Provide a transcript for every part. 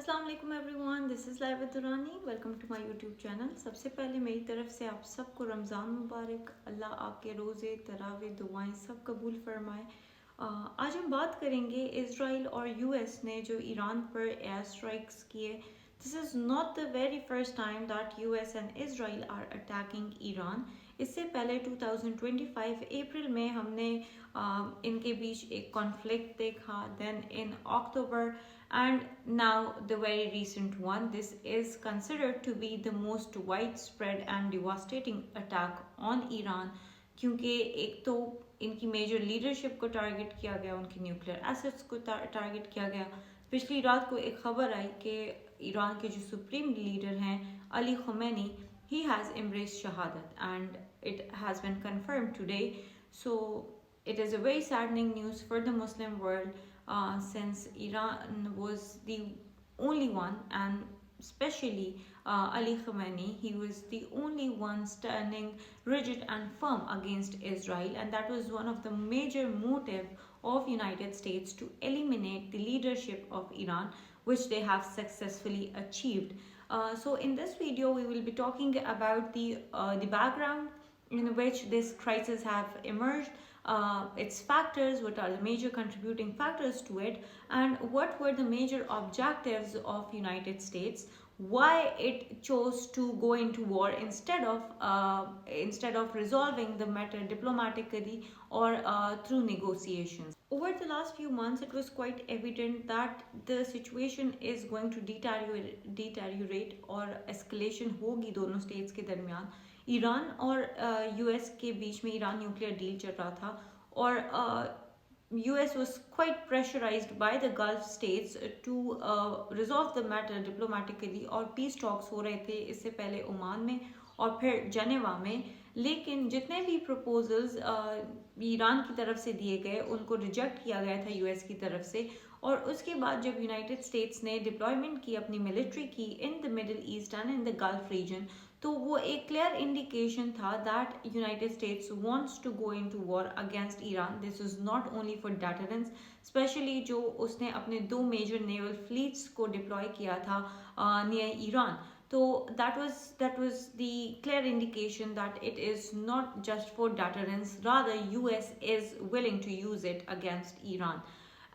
अस्सलाम वालेकुम everyone, this is live Durrani. Welcome to my YouTube channel. सबसे पहले मेरी तरफ से आप सबको रमज़ान मुबारक। अल्लाह आपके रोज़े तरावे दुआएं सब कबूल फरमाए। आज हम बात करेंगे इज़राइल और यूएस ने जो ईरान पर एयर स्ट्राइक्स किए। This is not the very first time that US and Israel are attacking Iran. इससे पहले 2025 अप्रैल में हमने इनके बीच एक कॉन्फ्लिक्ट देखा। Then in October and now the very recent one. This is considered to be the most widespread and devastating attack on Iran, क्योंकि एक तो इनकी मेजर लीडरशिप को टारगेट किया गया, उनकी न्यूक्लियर एसेट्स को टारगेट किया गया। पिछली रात को एक खबर आई कि ईरान के जो सुप्रीम लीडर हैं Ali Khamenei, he has embraced shahadat and it has been confirmed today. So it is a very saddening news for the Muslim world. Since Iran was the only one, and especially Ali Khamenei, he was the only one standing rigid and firm against Israel, and that was one of the major motive of United States to eliminate the leadership of Iran, which they have successfully achieved. So in this video, we will be talking about the background in which this crisis have emerged, its factors, what are the major contributing factors to it, and what were the major objectives of United States, why it chose to go into war instead of resolving the matter diplomatically or through negotiations. Over the last few months, it was quite evident that the situation is going to deteriorate और escalation होगी दोनों states के दरमियान। Iran और US के बीच में Iran nuclear deal चल रहा था और US was quite pressurized by the Gulf states to resolve the matter diplomatically, और peace talks हो रहे थे इससे पहले ओमान में और फिर जनेवा में। लेकिन जितने भी प्रपोजल्स ईरान की तरफ से दिए गए उनको रिजेक्ट किया गया था यूएस की तरफ से। और उसके बाद जब यूनाइटेड स्टेट्स ने डिप्लॉयमेंट की, अपनी मिलिट्री की in the Middle East and in the Gulf region, तो वो एक क्लियर इंडिकेशन था that United States wants to go into war against Iran. This is not only for deterrence, specially जो उसने अपने दो मेजर नेवल फ्लीट्स को deploy किया था near Iran. So that was the clear indication that it is not just for deterrence, rather US is willing to use it against Iran.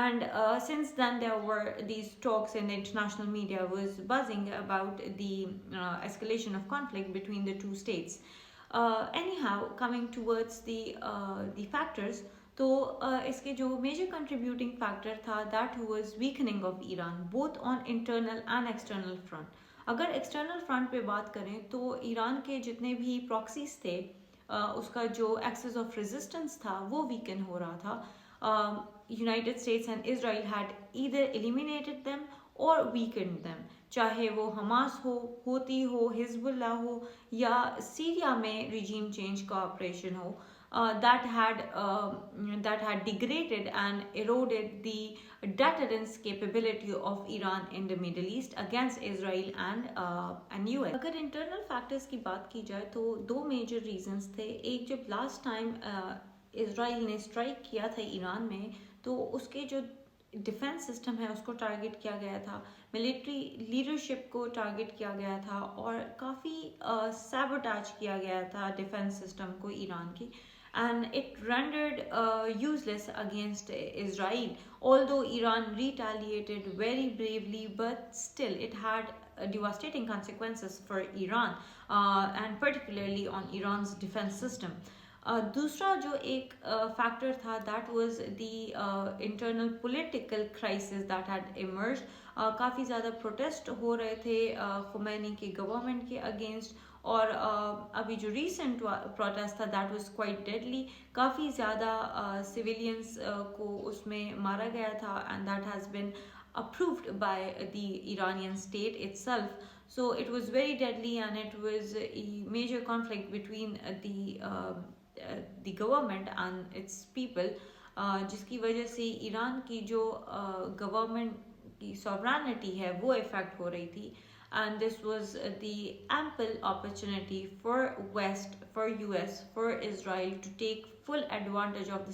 And since then there were these talks in the international media was buzzing about the escalation of conflict between the two states. Anyhow, coming towards the factors, तो इसके जो major contributing factor था that was weakening of Iran both on internal and external front. अगर external front पे बात करें तो Iran के जितने भी प्रॉक्सीज थे उसका जो एक्सेस ऑफ रेजिस्टेंस था वो वीकन हो रहा था। United states and Israel had either eliminated them और वीकेंड देम, चाहे वो हमास होती हो, हिजबुल्लाह हो या सीरिया में रिजीम चेंज का ऑपरेशन हो, that had degraded and eroded the deterrence capability of Iran in the Middle East against Israel and US. अगर इंटरनल फैक्टर्स की बात की जाए तो दो मेजर रीजंस थे। एक, जब लास्ट टाइम इसराइल ने स्ट्राइक किया था ईरान में तो उसके जो डिफेंस सिस्टम है उसको टारगेट किया गया था, मिलिट्री लीडरशिप को टारगेट किया गया था और काफ़ी सैबोटाज किया गया था डिफेंस सिस्टम को ईरान की, and it rendered useless against Israel. Although Iran retaliated very bravely, but still it had devastating consequences for Iran and particularly on Iran's defense system. दूसरा जो एक फैक्टर था that was the internal political crisis that had emerge. काफ़ी ज़्यादा protest हो रहे थे खुमैनी की गवर्नमेंट के अगेंस्ट, और अभी जो रीसेंट प्रोटेस्ट था दैट वाज क्वाइट डेडली। काफ़ी ज़्यादा सिविलियंस को उसमें मारा गया था and that has been approved by the Iranian state itself. So it was very deadly and it was a major conflict between the government and its people, जिसकी वजह से ईरान की जो गवर्नमेंट की सॉवरेनिटी है वो इफेक्ट हो रही थी। and this was the ample opportunity for US, for Israel to take full advantage of the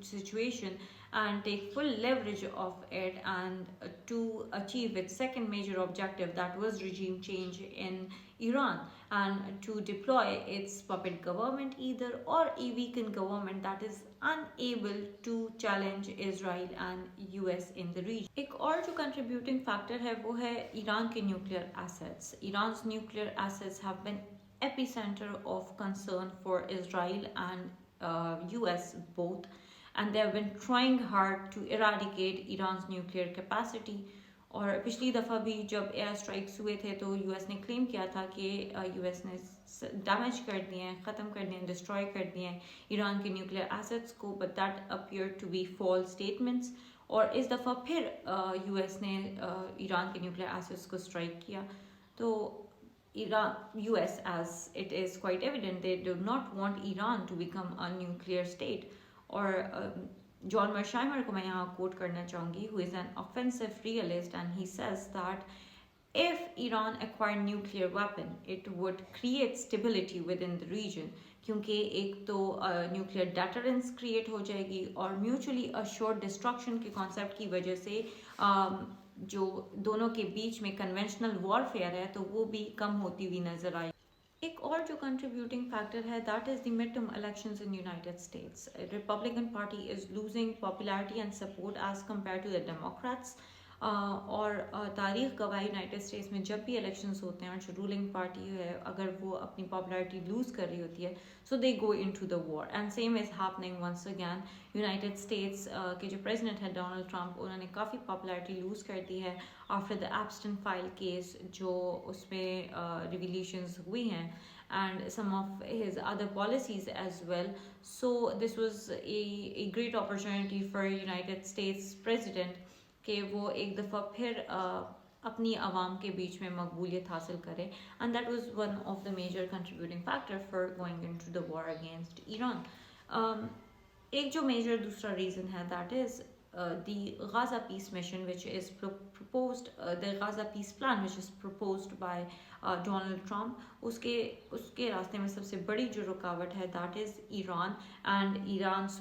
situation and take full leverage of it, and to achieve its second major objective, that was regime change in Iran, and to deploy its puppet government either, or a weakened government that is unable to challenge Israel and US in the region. एक और जो contributing factor है वो है Iran के nuclear assets. Iran's nuclear assets have been epicenter of concern for Israel and US both, and they have been trying hard to eradicate Iran's nuclear capacity. और पिछली दफ़ा भी जब एयर स्ट्राइक्स हुए थे तो यूएस ने क्लेम किया था कि यूएस ने डैमेज कर दिए हैं, ख़त्म कर दिए हैं, डिस्ट्रॉय कर दिए हैं ईरान के न्यूक्लियर एसेट्स को, but that appear to be false statements. और इस दफ़ा फिर यूएस ने ईरान के न्यूक्लियर एसेट्स को स्ट्राइक किया। तो Iran, US, as it is quite evident, they do not want Iran to become a nuclear state. और John Mearsheimer को मैं यहाँ quote करना चाहूँगी, who is an offensive realist, and he says that if Iran acquired nuclear weapon, it would create stability within the region, क्योंकि एक तो nuclear deterrence create हो जाएगी, और mutually assured destruction के concept की वजह से जो दोनों के बीच में कन्वेंशनल वॉरफेयर है तो वो भी कम होती हुई नजर आई। एक और जो कंट्रीब्यूटिंग फैक्टर है that is the mid term elections in United States. Republican Party is losing popularity and support as compare to the Democrats. और तारीख गवाह यूनाइटेड स्टेट्स में जब भी इलेक्शंस होते हैं और जो रूलिंग पार्टी है अगर वो अपनी पॉपुलैरिटी लूज कर रही होती है so they go into the war, and same is happening once again. United States के जो प्रेसिडेंट है डोनाल्ड ट्रंप, उन्होंने काफ़ी पॉपुलैरिटी लूज कर दी है आफ्टर द एप्स्टन फाइल केस, जो उसमें रिविलेशंस हुई हैं, and some of his other policies as well. So this was a great opportunity for United States President कि वो एक दफ़ा फिर अपनी आवाम के बीच में मकबूलियत हासिल करे, and that was one of the major contributing factor for going into the war against Iran. एक जो मेजर दूसरा रीज़न है that is the Gaza peace mission, which is proposed, the Gaza peace plan, which is proposed by Donald Trump. उसके रास्ते में सबसे बड़ी जो रुकावट है that is Iran and Iran's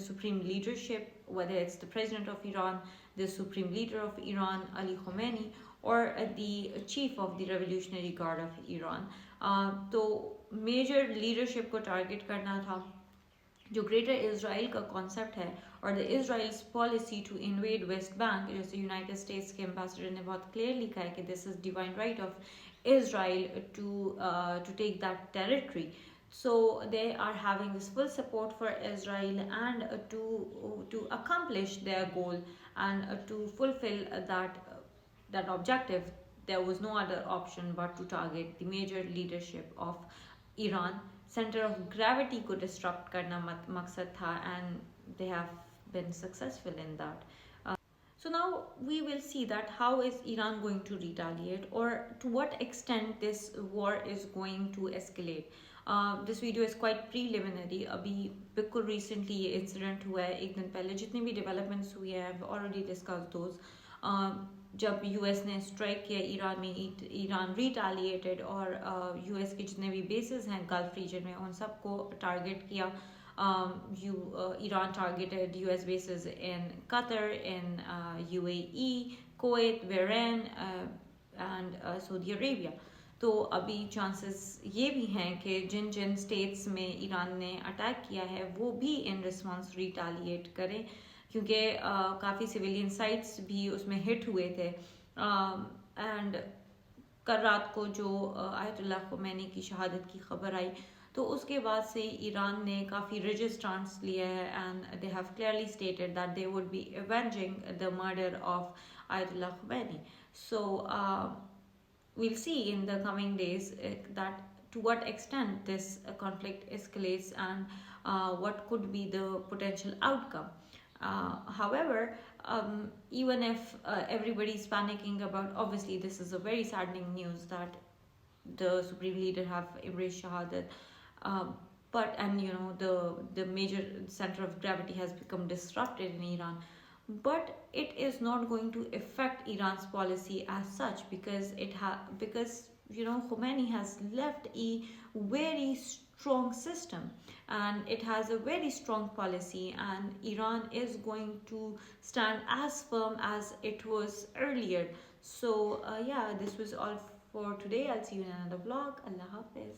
supreme leadership, whether it's the president of Iran, the supreme leader of Iran, Ali Khamenei, or the chief of the Revolutionary Guard of Iran. तो major leadership को target करना था। जो greater Israel का concept है और the Israel's policy to invade West Bank, जैसे United States के एम्बेसडर ने बहुत क्लियरली कहा है कि this is divine right of Israel to take that territory. So they are having this full support for Israel, and to accomplish their goal and to fulfill that objective, there was no other option but to target the major leadership of Iran. Center of gravity को disrupt करना मकसद था, and they have been successful in that. So now we will see that how is Iran going to retaliate, or to what extent this war is going to escalate. This video is quite preliminary. अभी बिल्कुल recently ये incident हुआ है, एक दिन पहले जितनी भी developments हुई है I've already discussed those. जब यूएस ने स्ट्राइक किया ईरान में, ईरान रिटालिएटेड और यूएस के जितने भी बेसिस हैं गल्फ रीजन में उन सबको टारगेट किया। Iran targeted US basis in Qatar, in UAE, Kuwait, Bahrain and Saudi Arabia. तो अभी चांसेस ये भी हैं कि जिन जिन स्टेट्स में ईरान ने अटैक किया है वो भी इन रिस्पॉन्स रिटालिएट करें, क्योंकि काफ़ी सिविलियन साइट्स भी उसमें हिट हुए थे। एंड कल रात को जो आयतुल्लाह ख़ुमैनी की शहादत की खबर आई तो उसके बाद से ईरान ने काफ़ी रिजिड स्टांस लिया है, and they have clearly stated that they would be avenging the murder of Ayatollah Khomeini. So we'll see in the coming days that to what extent this conflict escalates and what could be the potential outcome. However, even if everybody is panicking about, obviously this is a very saddening news that the supreme leader have embraced shahadat, but and you know the major center of gravity has become disrupted in Iran, but it is not going to affect Iran's policy as such, because Khomeini has left a very strong system, and it has a very strong policy, and Iran is going to stand as firm as it was earlier. So yeah, this was all for today. I'll see you in another vlog. Allah Hafiz.